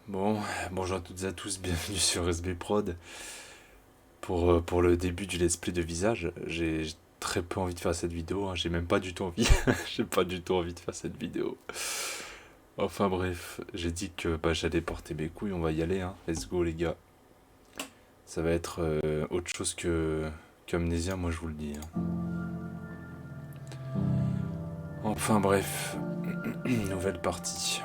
Bon, bonjour à toutes et à tous, bienvenue sur SB Prod. Pour le début du let's play de visage, j'ai très peu envie de faire cette vidéo, hein, j'ai même pas du tout envie, j'ai pas du tout envie de faire cette vidéo. Enfin bref, j'ai dit que j'allais porter mes couilles, on va y aller, hein. Let's go les gars. Ça va être autre chose qu'Amnésia, moi je vous le dis, hein. Enfin bref, nouvelle partie.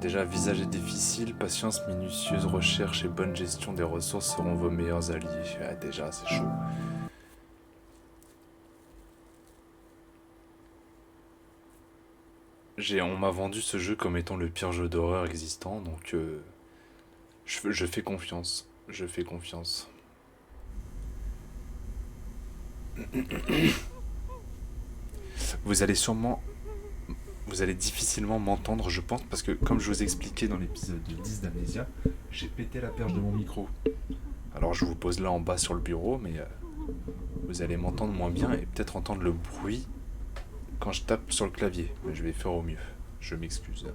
Déjà, visage est difficile, patience, minutieuse recherche et bonne gestion des ressources seront vos meilleurs alliés. Ah, déjà, c'est chaud. On m'a vendu ce jeu comme étant le pire jeu d'horreur existant, donc je fais confiance. Je fais confiance. Vous allez sûrement, vous allez difficilement m'entendre, je pense, parce que comme je vous ai expliqué dans l'épisode 10 d'Amnesia, j'ai pété la perche de mon micro. Alors je vous pose là en bas sur le bureau, mais vous allez m'entendre moins bien et peut-être entendre le bruit quand je tape sur le clavier. Mais je vais faire au mieux. Je m'excuse.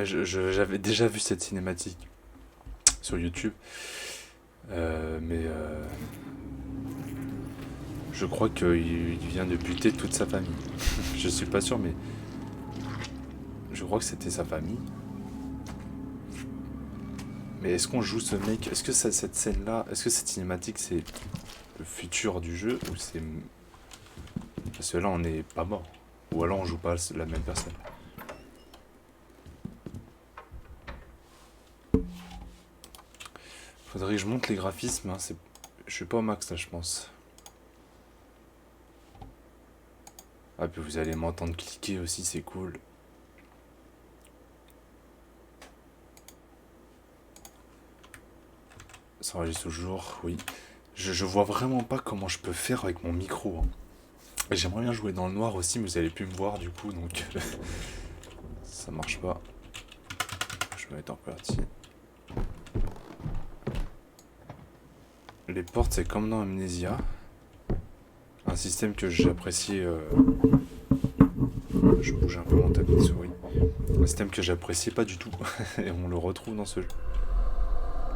J'avais déjà vu cette cinématique sur YouTube, mais je crois qu'il vient de buter toute sa famille. Je suis pas sûr, mais je crois que c'était sa famille. Mais est-ce qu'on joue ce mec? Est-ce que cette scène-là, est-ce que cette cinématique c'est le futur du jeu ou c'est. Parce que là on n'est pas mort. Ou alors on joue pas la même personne. Faudrait que je monte les graphismes, hein, je suis pas au max là je pense. Ah puis vous allez m'entendre cliquer aussi, c'est cool. Ça enregistre toujours, oui. Je vois vraiment pas comment je peux faire avec mon micro, hein. Et j'aimerais bien jouer dans le noir aussi, mais vous allez plus me voir du coup, donc ça marche pas. Je vais mettre en partie. Les portes, c'est comme dans Amnesia. Un système que j'apprécie. Je bouge un peu mon tapis de souris. Un système que j'apprécie pas du tout. Et on le retrouve dans ce jeu.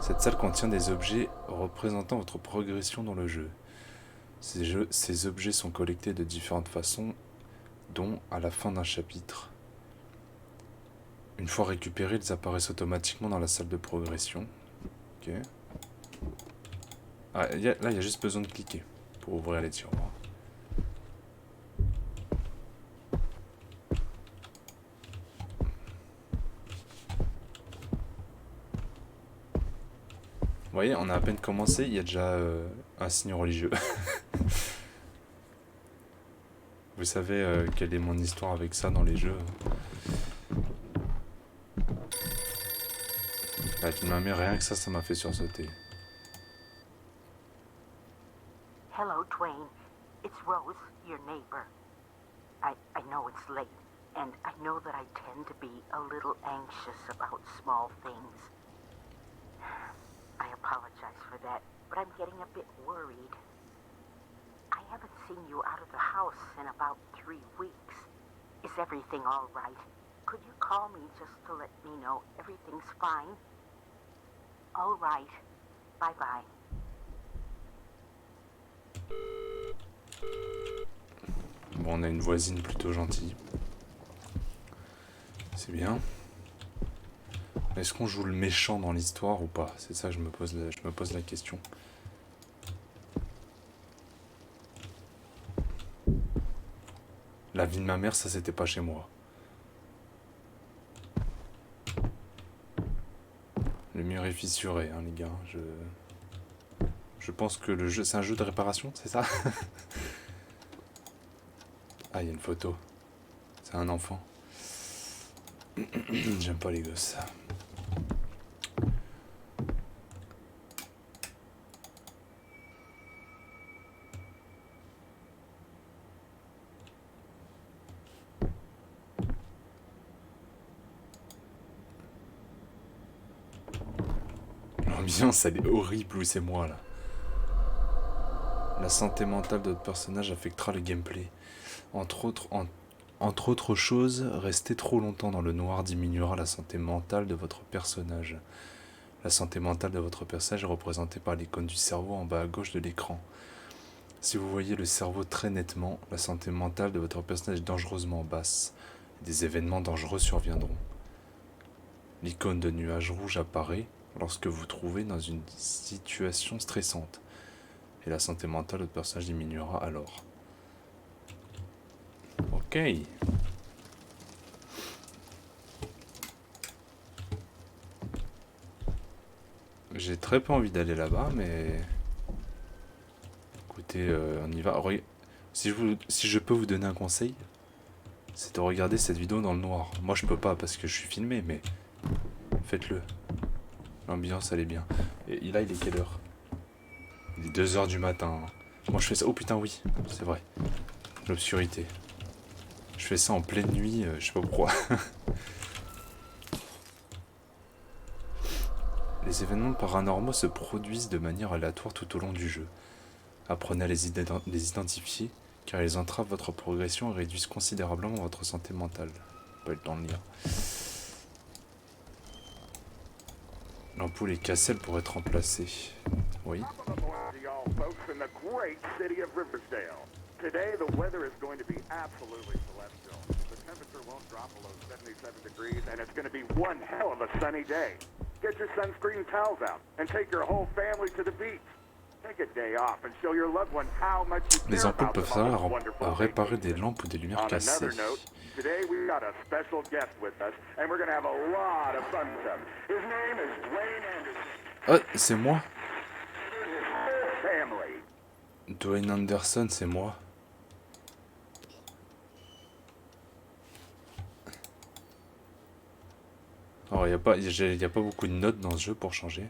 Cette salle contient des objets représentant votre progression dans le jeu. Ces objets sont collectés de différentes façons, dont à la fin d'un chapitre. Une fois récupérés, ils apparaissent automatiquement dans la salle de progression. Ok. Ah, là, il y a juste besoin de cliquer pour ouvrir les tiroirs. Vous voyez, on a à peine commencé, il y a déjà un signe religieux. Vous savez quelle est mon histoire avec ça dans les jeux. Avec ma mère, rien que ça m'a fait sursauter. Hello, Dwayne. It's Rose, your neighbor. I know it's late, and I know that I tend to be a little anxious about small things. I apologize for that, but I'm getting a bit worried. I haven't seen you out of the house in about 3 weeks. Is everything all right? Could you call me just to let me know everything's fine? All right. Bye-bye. Bon, on a une voisine plutôt gentille. C'est bien. Est-ce qu'on joue le méchant dans l'histoire ou pas? C'est ça que je me pose la question. La vie de ma mère, ça c'était pas chez moi. Le mur est fissuré, hein, les gars. Je pense que le jeu, c'est un jeu de réparation, c'est ça? Ah, il y a une photo. C'est un enfant. J'aime pas les gosses. L'ambiance, elle est horrible, où c'est moi, là. La santé mentale de votre personnage affectera le gameplay. Entre autres choses, rester trop longtemps dans le noir diminuera la santé mentale de votre personnage. La santé mentale de votre personnage est représentée par l'icône du cerveau en bas à gauche de l'écran. Si vous voyez le cerveau très nettement, la santé mentale de votre personnage est dangereusement basse. Des événements dangereux surviendront. L'icône de nuage rouge apparaît lorsque vous vous trouvez dans une situation stressante. Et la santé mentale de votre personnage diminuera alors. Ok. J'ai très peu envie d'aller là-bas, mais... Écoutez, on y va. Si je peux vous donner un conseil, c'est de regarder cette vidéo dans le noir. Moi, je peux pas parce que je suis filmé, mais... Faites-le. L'ambiance, elle est bien. Et là, il est quelle heure? Il est 2h du matin. Moi, je fais ça... Oh putain, oui, c'est vrai. L'obscurité. Je fais ça en pleine nuit, je sais pas pourquoi. Les événements paranormaux se produisent de manière aléatoire tout au long du jeu. Apprenez à les identifier, car ils entravent votre progression et réduisent considérablement votre santé mentale. Pas eu le temps de lire. L'ampoule est cassée, elle pourrait être remplacée. Oui. Today, the weather is going to be absolutely celestial. The temperature won't drop below 77 degrees, and it's going to be one hell of a sunny day. Get your sunscreen towels out and take your whole family to the beach. Take a day off and show your loved ones how much you care Les ampoules about peuvent them on servir this wonderful à réparer vacation. des lampes ou des lumières On cassées. another note, today we got a special guest with us, and we're going to have a lot of fun with him. His name is Dwayne Anderson. Ah, c'est moi. His whole family. Dwayne Anderson, c'est moi. Alors, il n'y a pas beaucoup de notes dans ce jeu pour changer.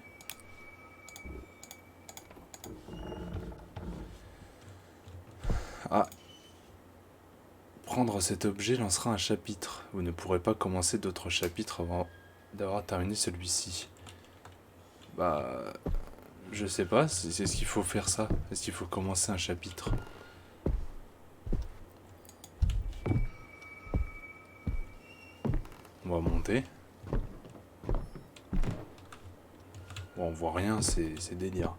Ah. Prendre cet objet lancera un chapitre. Vous ne pourrez pas commencer d'autres chapitres avant d'avoir terminé celui-ci. Bah... Je sais pas, c'est ce qu'il faut faire ça. Est-ce qu'il faut commencer un chapitre? On va monter. Bon, on voit rien, c'est délire.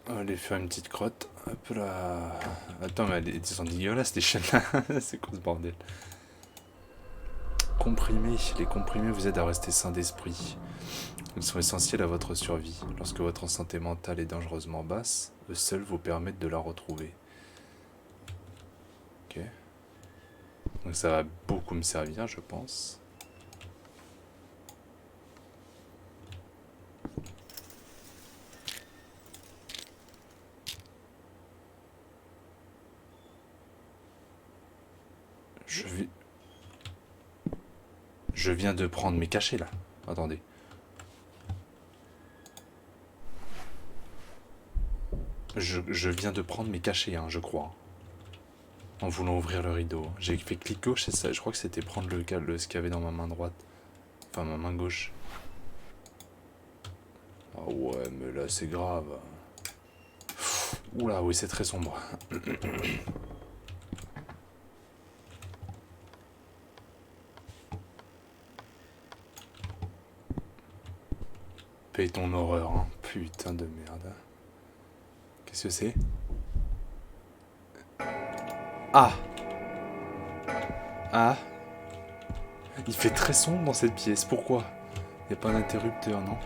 On va aller faire une petite crotte. Hop là. Attends, mais elles sont dégueulasses, les chaînes-là. C'est quoi ce bordel? Comprimés. Les comprimés vous aident à rester sain d'esprit. Ils sont essentiels à votre survie. Lorsque votre santé mentale est dangereusement basse, eux seuls vous permettent de la retrouver. Ok. Donc ça va beaucoup me servir, je pense. Je viens de prendre mes cachets là. Attendez. Je viens de prendre mes cachets, hein, je crois. En voulant ouvrir le rideau. J'ai fait clic gauche, c'est ça. Je crois que c'était prendre ce qu'il y avait dans ma main droite. Enfin, ma main gauche. Ah ouais, mais là, c'est grave. Oula, oui, c'est très sombre. Paye ton horreur, hein. Putain de merde. Qu'est-ce que c'est? Ah! Ah! Il fait très sombre dans cette pièce, pourquoi? Y a pas d'interrupteur, non?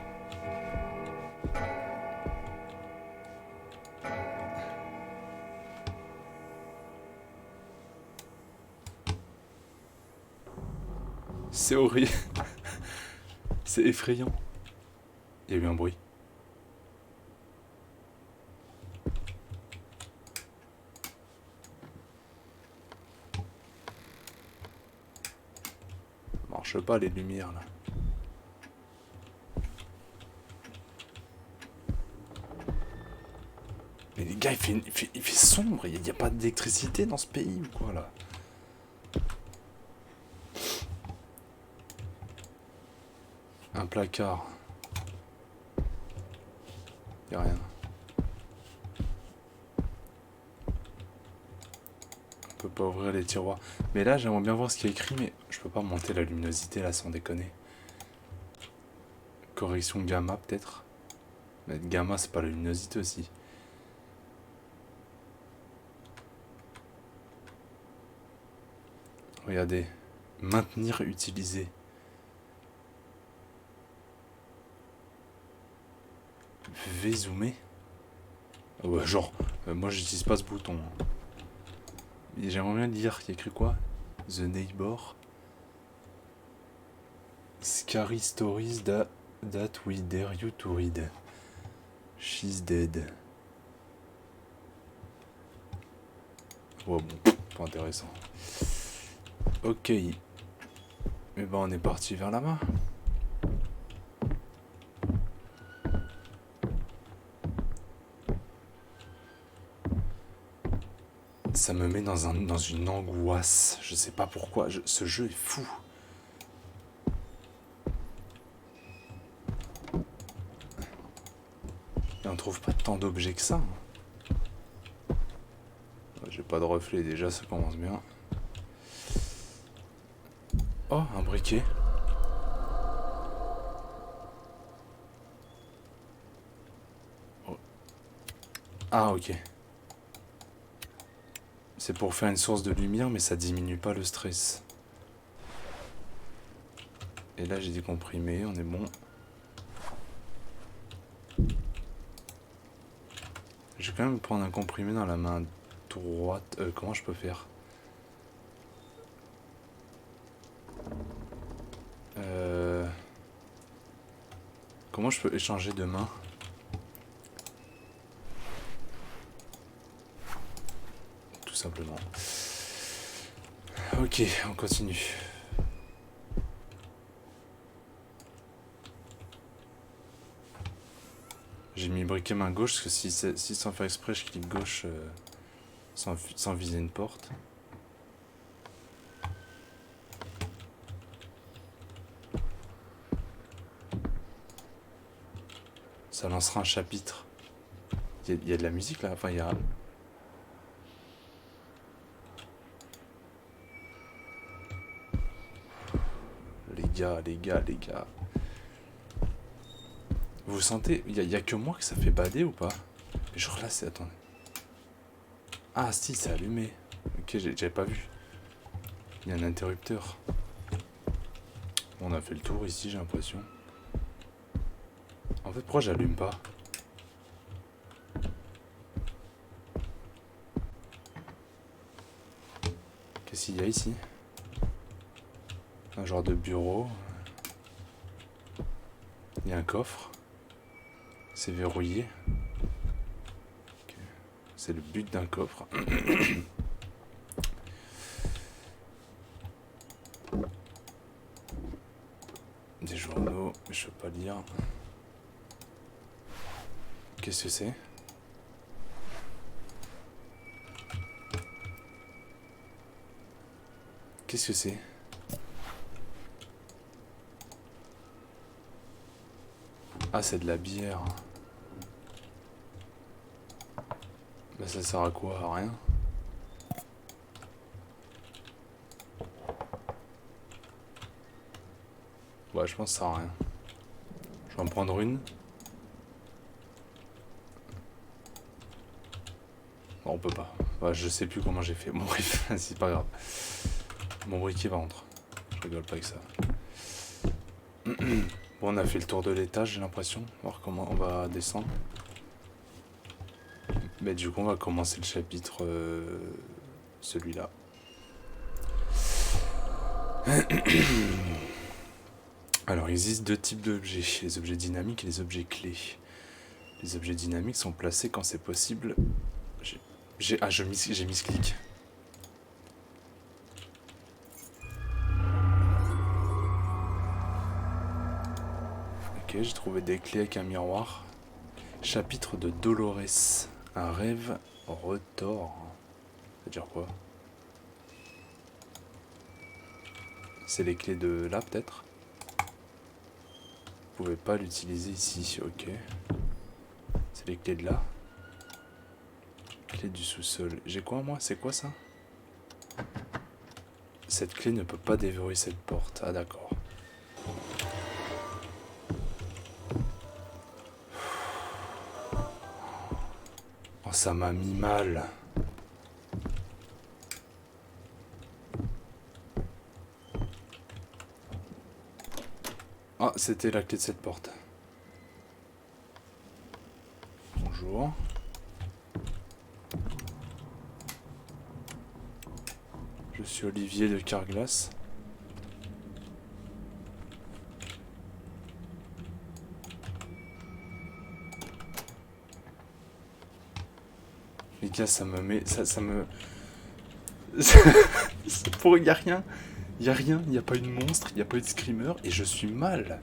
C'est horrible. C'est effrayant. Il y a eu un bruit. Ça marche pas les lumières là. Mais les gars, il fait sombre. Il n'y a pas d'électricité dans ce pays ou quoi là? Un placard. Y'a rien. On peut pas ouvrir les tiroirs. Mais là, j'aimerais bien voir ce qu'il y a écrit, mais je peux pas monter la luminosité là sans déconner. Correction gamma peut-être. Mais gamma, c'est pas la luminosité aussi. Regardez. Maintenir utilisé. V-zoomer. Ah ouais, genre, moi j'utilise pas ce bouton. J'aimerais bien lire, il y a écrit quoi? The Neighbor. Scary stories that we dare you to read. She's dead. Ouais, bon, pas intéressant. Ok. Eh ben on est parti vers là-bas. Ça me met dans une angoisse. Je sais pas pourquoi. Ce jeu est fou. Et on trouve pas tant d'objets que ça. J'ai pas de reflet déjà, ça commence bien. Oh, un briquet. Oh. Ah, ok. C'est pour faire une source de lumière, mais ça diminue pas le stress. Et là, j'ai des comprimés, on est bon. Je vais quand même prendre un comprimé dans la main droite. Comment je peux faire? Comment je peux échanger de main? Tout simplement. Ok, on continue. J'ai mis briquet main gauche parce que si sans faire exprès je clique gauche sans viser une porte. Ça lancera un chapitre. Il y a de la musique là, enfin il y a... Les gars. Vous sentez, il y a que moi que ça fait bader ou pas? Genre là c'est... Attendez. Ah si, c'est allumé. Ok, j'avais pas vu. Il y a un interrupteur. On a fait le tour ici, j'ai l'impression. En fait, pourquoi j'allume pas? Qu'est-ce qu'il y a ici? Un genre de bureau. Il y a un coffre. C'est verrouillé. Okay. C'est le but d'un coffre. Des journaux, mais je peux pas lire. Qu'est-ce que c'est? Qu'est-ce que c'est? Ah, c'est de la bière. Bah ça sert à quoi? À rien. Ouais, je pense que ça sert à rien. Je vais en prendre une. Non, on peut pas. Ouais, je sais plus comment j'ai fait. Bon bref, c'est pas grave. Mon briquet va rentrer. Je rigole pas avec ça. Bon, on a fait le tour de l'étage, j'ai l'impression. Voir comment on va descendre. Mais du coup, on va commencer le chapitre... celui-là. Alors, il existe deux types d'objets. Les objets dynamiques et les objets clés. Les objets dynamiques sont placés quand c'est possible. J'ai mis ce clic. Ok, j'ai trouvé des clés avec un miroir. Chapitre de Dolores. Un rêve retors. Ça veut dire quoi? C'est les clés de là, peut-être? Vous pouvez pas l'utiliser ici, ok. C'est les clés de là. Clé du sous-sol. J'ai quoi, moi? C'est quoi, ça? Cette clé ne peut pas déverrouiller cette porte. Ah, d'accord. Oh, ça m'a mis mal. Ah, c'était la clé de cette porte. Bonjour. Je suis Olivier de Carglass. Les gars, ça me met... Ça me... C'est pour... Y a rien. Y a rien. Y a pas eu de monstre. Y a pas eu de screamer. Et je suis mal.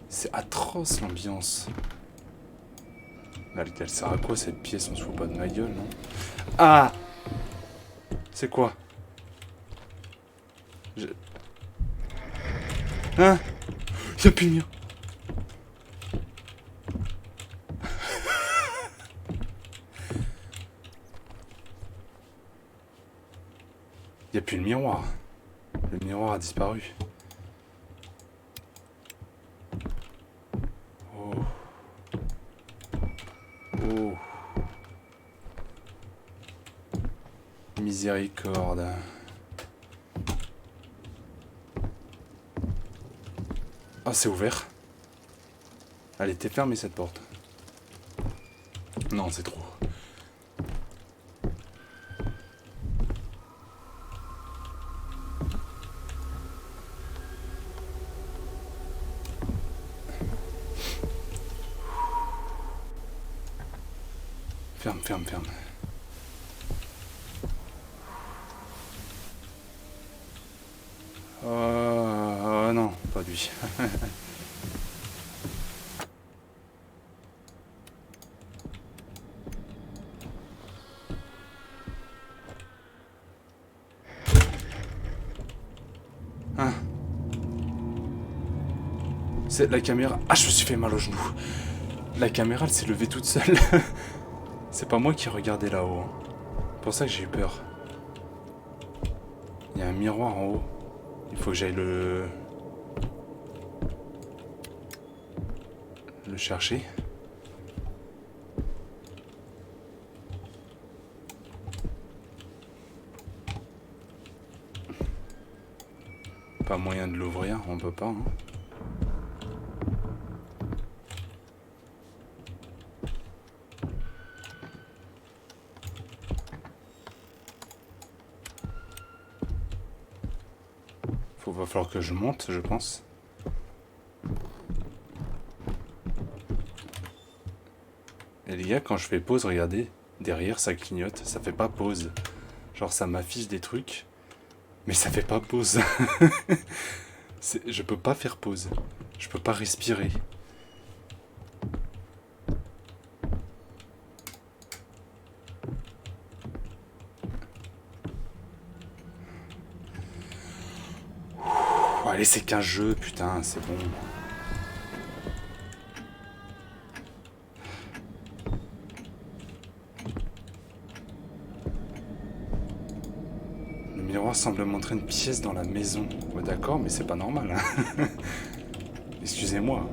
C'est atroce, l'ambiance. Là, elle sert à quoi, cette pièce? On se fout pas de ma gueule, non? Ah! C'est quoi? Hein? Y'a plus de mur. Y'a plus le miroir. Le miroir a disparu. Oh. Oh. Miséricorde. Ah, c'est ouvert. Elle était fermée, cette porte. Non, c'est trop. Ferme, ferme, ferme. Oh non, pas lui. Hein? C'est la caméra. Ah, je me suis fait mal au genou. La caméra, elle s'est levée toute seule. C'est pas moi qui regardais là-haut. Hein. C'est pour ça que j'ai eu peur. Il y a un miroir en haut. Il faut que j'aille le chercher. Pas moyen de l'ouvrir, on peut pas. Hein. Va falloir que je monte, je pense. Et les gars, quand je fais pause, regardez, derrière ça clignote, ça fait pas pause. Genre ça m'affiche des trucs, mais ça fait pas pause. Je peux pas faire pause. Je peux pas respirer. Allez, c'est qu'un jeu, putain, c'est bon. Le miroir semble montrer une pièce dans la maison. Ouais, d'accord, mais c'est pas normal. Hein. Excusez-moi.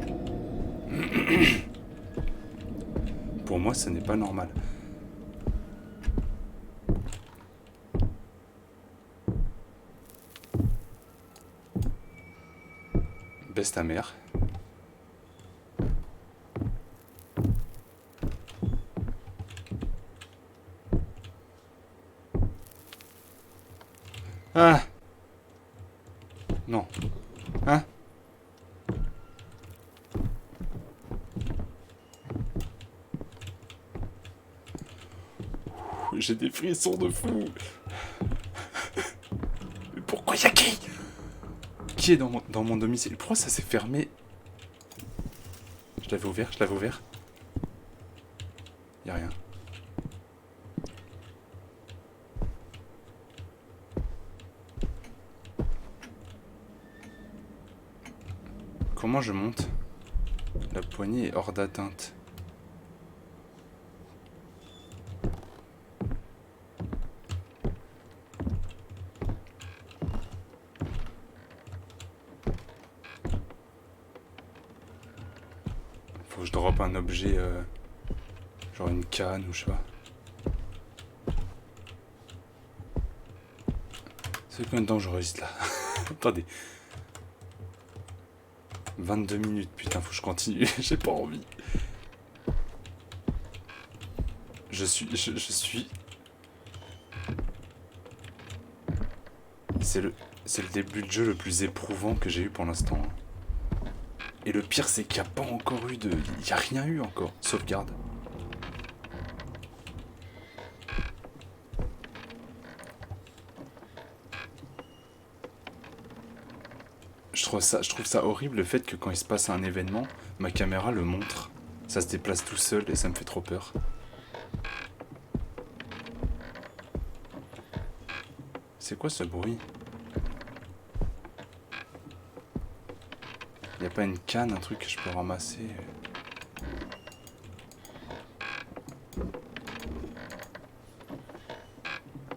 Pour moi, ce n'est pas normal. Baisse ta mère. Ah. Non. Hein? J'ai des frissons de fou. Mais pourquoi y'a qui? Qui est dans mon domicile? Pourquoi ça s'est fermé? Je l'avais ouvert. Y'a rien. Comment je monte? La poignée est hors d'atteinte. Faut que je droppe un objet, genre une canne ou je sais pas. C'est combien de temps je résiste là? Attendez. 22 minutes, putain, faut que je continue, j'ai pas envie. Je suis... C'est le début de jeu le plus éprouvant que j'ai eu pour l'instant. Et le pire, c'est qu'il n'y a pas encore eu de... Il n'y a rien eu encore. Sauvegarde. Je trouve ça horrible le fait que quand il se passe un événement, ma caméra le montre. Ça se déplace tout seul et ça me fait trop peur. C'est quoi ce bruit? Y a pas une canne, un truc que je peux ramasser?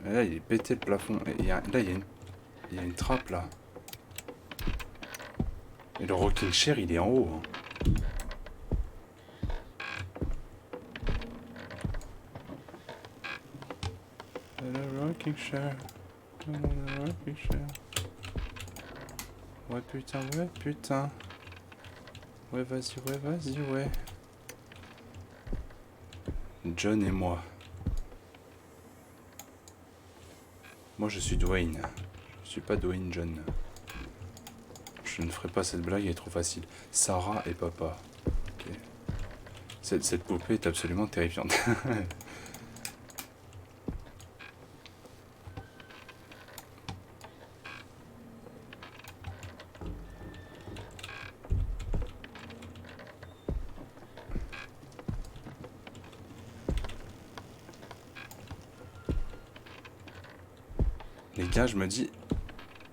Et là, il est pété le plafond. Et là, il y a une trappe là. Et le rocking chair, il est en haut. Hein. Le rocking chair. Le rocking chair. Ouais putain, ouais putain. Ouais vas-y, ouais. John et moi. Moi je suis Dwayne. Je suis pas Dwayne John. Je ne ferai pas cette blague, elle est trop facile. Sarah et papa. Ok. Cette poupée est absolument terrifiante. Les gars, je me dis,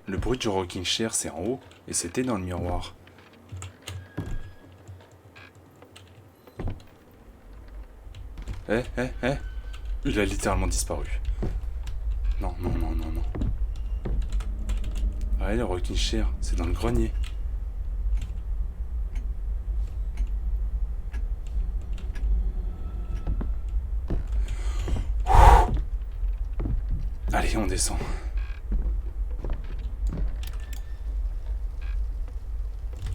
le bruit du rocking chair, c'est en haut, et c'était dans le miroir. Il a littéralement disparu. Non. Allez, le rocking chair, c'est dans le grenier. Allez, on descend.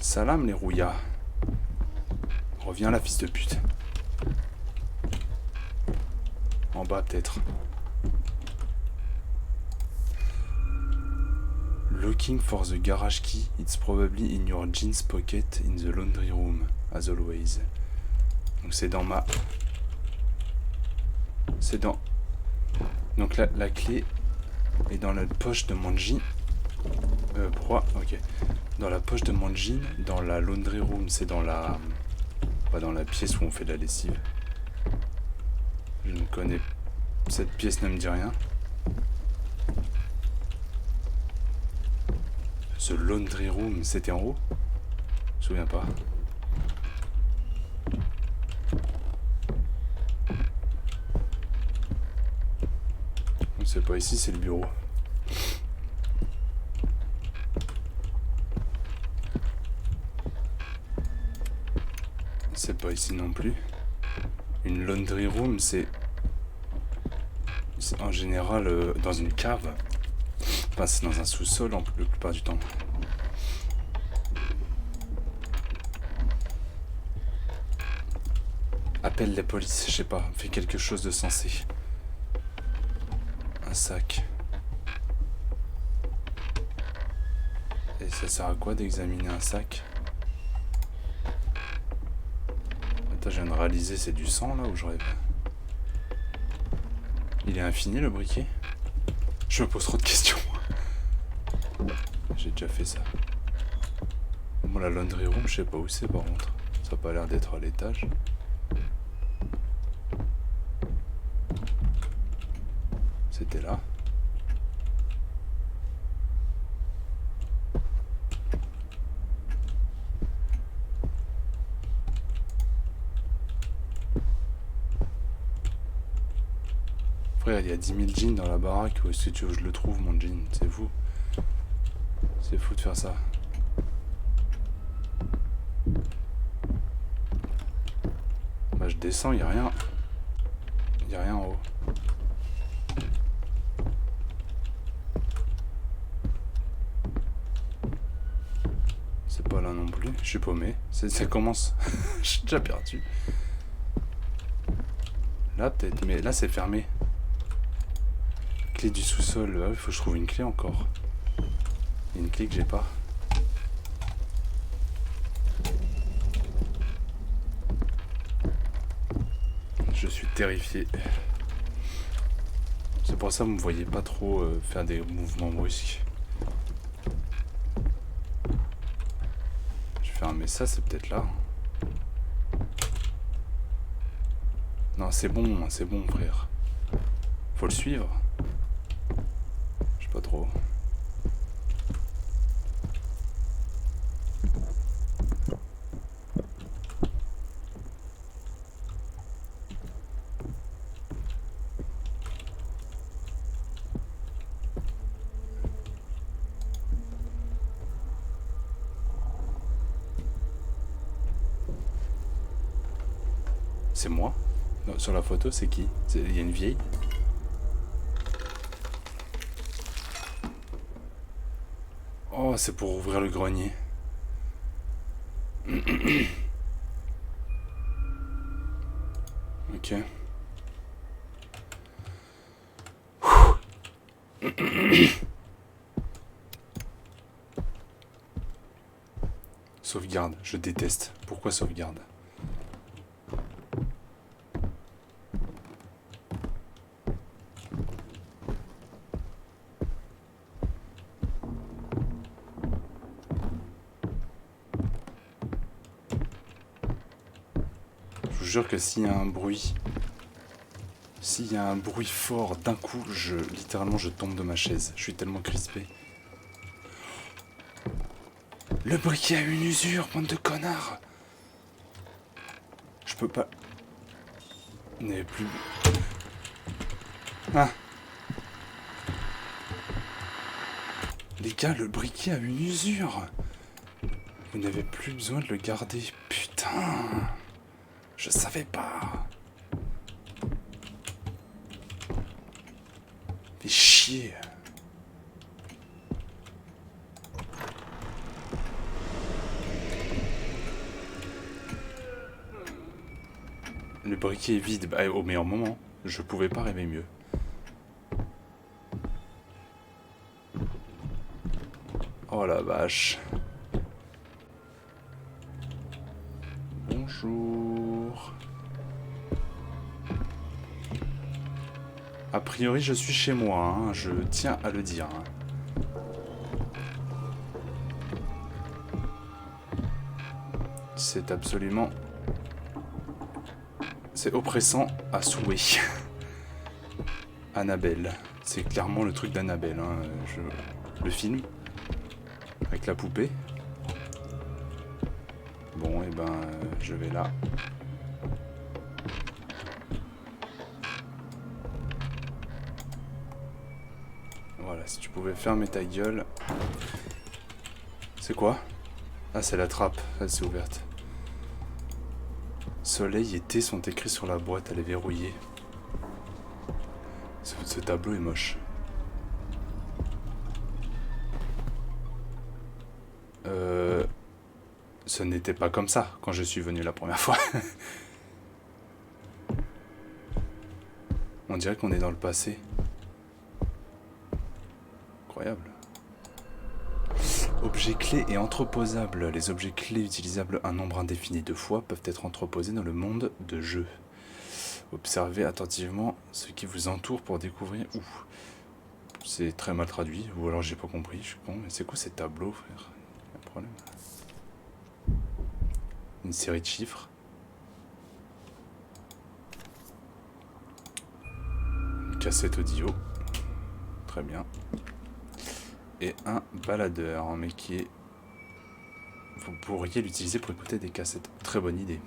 Salam les rouillas. Reviens là, fils de pute. En bas peut-être. Looking for the garage key. It's probably in your jeans pocket in the laundry room, as always. Donc c'est dans ma... C'est dans... Donc la clé est dans la poche de mon jean. Pourquoi? Ok. Dans la poche de mon jean, dans la laundry room, c'est dans la... Pas dans la pièce où on fait de la lessive. Je ne connais... Cette pièce ne me dit rien. The laundry room, c'était en haut? Je me souviens pas. C'est pas ici, c'est le bureau. C'est pas ici non plus. Une laundry room, c'est en général dans une cave. Enfin, c'est dans un sous-sol la plupart du temps. Appelle la police, je sais pas, fais quelque chose de sensé. Un sac. Et ça sert à quoi d'examiner un sac? Attends, je viens de réaliser, c'est du sang là ou je rêve? Il est infini le briquet? Je me pose trop de questions. J'ai déjà fait ça. Bon, la laundry room, je sais pas où c'est par contre. Ça a pas l'air d'être à l'étage. C'était là. Frère, il y a 10 000 jeans dans la baraque. Où est-ce que tu veux que je le trouve, mon jean? C'est fou. C'est fou de faire ça. Bah, je descends, il n'y a rien. Il n'y a rien en haut. C'est pas là non plus. Je suis paumé. Ça commence. Je suis déjà perdu. Là, peut-être. Mais là, c'est fermé. Clé du sous-sol. Ah, il faut que je trouve une clé encore. Il y a une clé que j'ai pas. Je suis terrifié. C'est pour ça que vous me voyez pas trop faire des mouvements brusques. Je vais fermer ça, c'est peut-être là. Non, c'est bon, frère. Faut le suivre. Je sais pas trop. C'est moi? Non, sur la photo, c'est qui? Il y a une vieille? Oh, c'est pour ouvrir le grenier. Ok. Sauvegarde, je déteste. Pourquoi sauvegarde? Je vous jure que s'il y a un bruit fort d'un coup, littéralement je tombe de ma chaise. Je suis tellement crispé. Le briquet a une usure, bande de connards. Je peux pas... Il n'y avait plus... Ah. Les gars, le briquet a une usure. Vous n'avez plus besoin de le garder. Putain. Je savais pas. Fais chier. Le briquet est vide. Bah, au meilleur moment. Je pouvais pas rêver mieux. Oh la vache. Bonjour. A priori, je suis chez moi, hein. Je tiens à le dire. Hein. C'est absolument... C'est oppressant à souhait. Annabelle. C'est clairement le truc d'Annabelle. Hein. Le film. Avec la poupée. Bon, et ben, je vais là. Voilà, si tu pouvais fermer ta gueule. C'est quoi? Ah, c'est la trappe. Elle s'est ouverte. Soleil et thé sont écrits sur la boîte, elle est verrouillée. Ce tableau est moche. Ce n'était pas comme ça quand je suis venu la première fois. On dirait qu'on est dans le passé. Incroyable. Objets clés et entreposables. Les objets clés utilisables un nombre indéfini de fois peuvent être entreposés dans le monde de jeu. Observez attentivement ce qui vous entoure pour découvrir où. C'est très mal traduit, ou alors j'ai pas compris, je suis con. Mais c'est quoi ces tableaux, frère? Il y a un problème. Une série de chiffres. Une cassette audio. Très bien. Et un baladeur, mais qui est... Vous pourriez l'utiliser pour écouter des cassettes. Très bonne idée.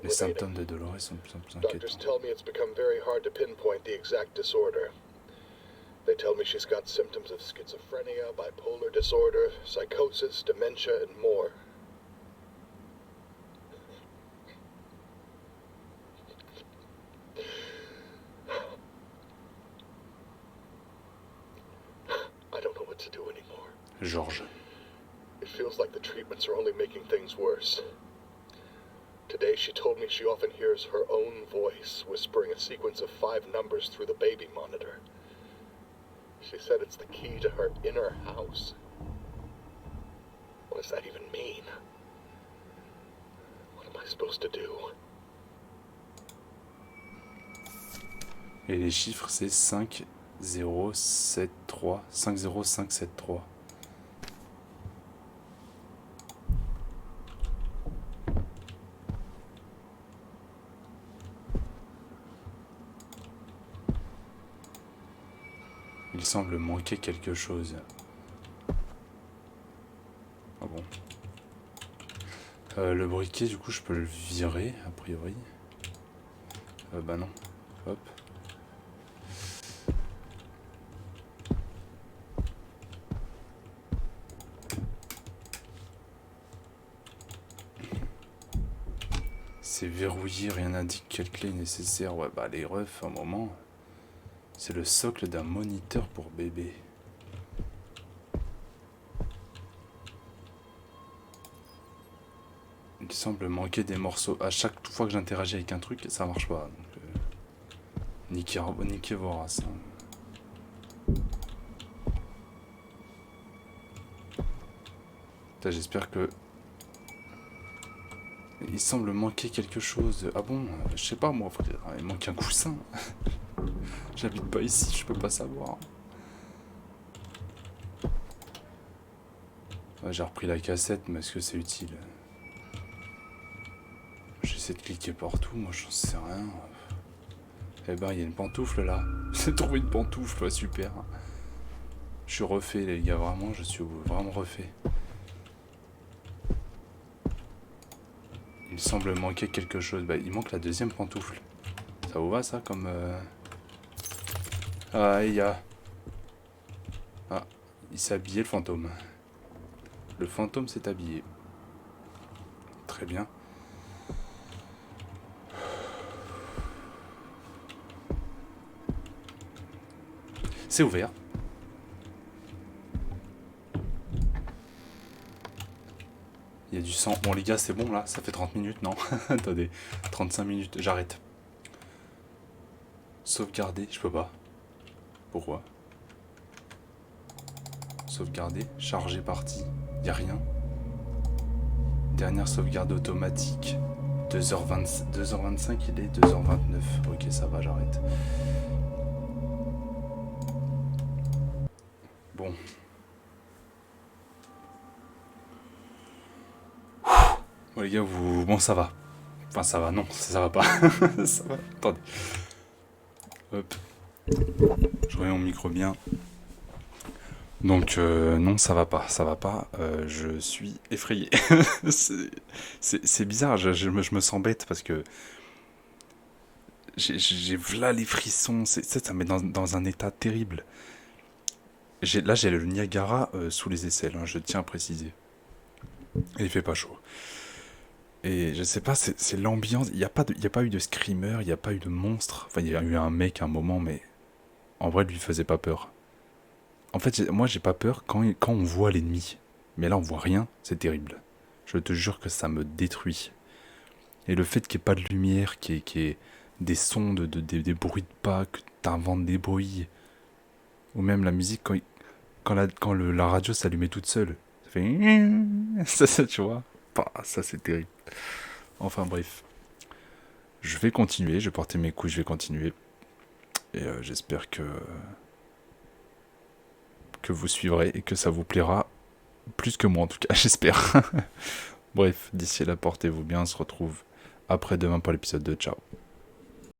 Les symptômes de Dolores sont de plus en plus inquiétants. Doctors tell me it's become very hard to pinpoint the exact disorder. They tell me she's got symptoms of schizophrenia, bipolar disorder, psychosis, dementia, and more. I don't know what to do anymore. Georges. It feels like the treatments are only making things worse. Today she told me she often hears her own voice whispering a sequence of 5 numbers through the baby monitor. She said it's the key to her inner house. What does that even mean? What am I supposed to do? Et les chiffres, c'est 5, 0, 7, 3. 5, 0, 5, 7, 3. Il semble manquer quelque chose. Ah bon. Le briquet, du coup, je peux le virer, a priori. Bah non. Hop. C'est verrouillé, rien n'indique quelle clé est nécessaire. Ouais, bah les refs, un moment. C'est le socle d'un moniteur pour bébé. Il semble manquer des morceaux. À chaque fois que j'interagis avec un truc, ça marche pas. Donc, niquez vos races. J'espère que... Il semble manquer quelque chose. Ah bon, je sais pas moi, frère. Il manque un coussin. J'habite pas ici, je peux pas savoir. Ouais, j'ai repris la cassette, mais est-ce que c'est utile? J'essaie de cliquer partout, moi j'en sais rien. Eh ben, il y a une pantoufle là. J'ai trouvé une pantoufle, ouais, super. Je suis refait, les gars, vraiment, je suis vraiment refait. Il semble manquer quelque chose. Bah, il manque la deuxième pantoufle. Ça vous va, ça, comme... Ah, il y a... Ah, il s'est habillé, le fantôme. Le fantôme s'est habillé. Très bien. C'est ouvert. Il y a du sang. Bon les gars, c'est bon là, ça fait 30 minutes, non? Attendez, 35 minutes, j'arrête. Sauvegarder, je peux pas. Pourquoi? Sauvegarder, charger partie, y a rien. Dernière sauvegarde automatique, 2h25, il est 2h29. Ok, ça va, j'arrête. Bon. Bon les gars, bon ça va. Enfin ça va, non, ça va pas. Ça va, attendez. Hop. Je remets mon micro bien. Donc non, ça va pas. Je suis effrayé. C'est bizarre, je me sens bête parce que j'ai là les frissons, ça me met dans un état terrible. Là j'ai le Niagara sous les aisselles, hein, je tiens à préciser. Et il fait pas chaud. Et je sais pas, c'est l'ambiance. Il y a pas eu de screamer, il y a pas eu de monstre. Enfin, il y a eu un mec à un moment, mais en vrai, lui faisait pas peur. En fait, moi, j'ai pas peur quand on voit l'ennemi. Mais là, on voit rien, c'est terrible. Je te jure que ça me détruit. Et le fait qu'il n'y ait pas de lumière, qu'il y ait des sons, des bruits de pas, que t'inventes des bruits. Ou même la musique, quand la radio s'allumait toute seule. Ça fait... Ça, tu vois. Ça, c'est terrible. Enfin, bref. Je vais continuer, je vais porter mes couilles, je vais continuer. Et j'espère que vous suivrez et que ça vous plaira plus que moi en tout cas, j'espère. Bref, d'ici là, portez-vous bien, on se retrouve après-demain pour l'épisode 2, ciao.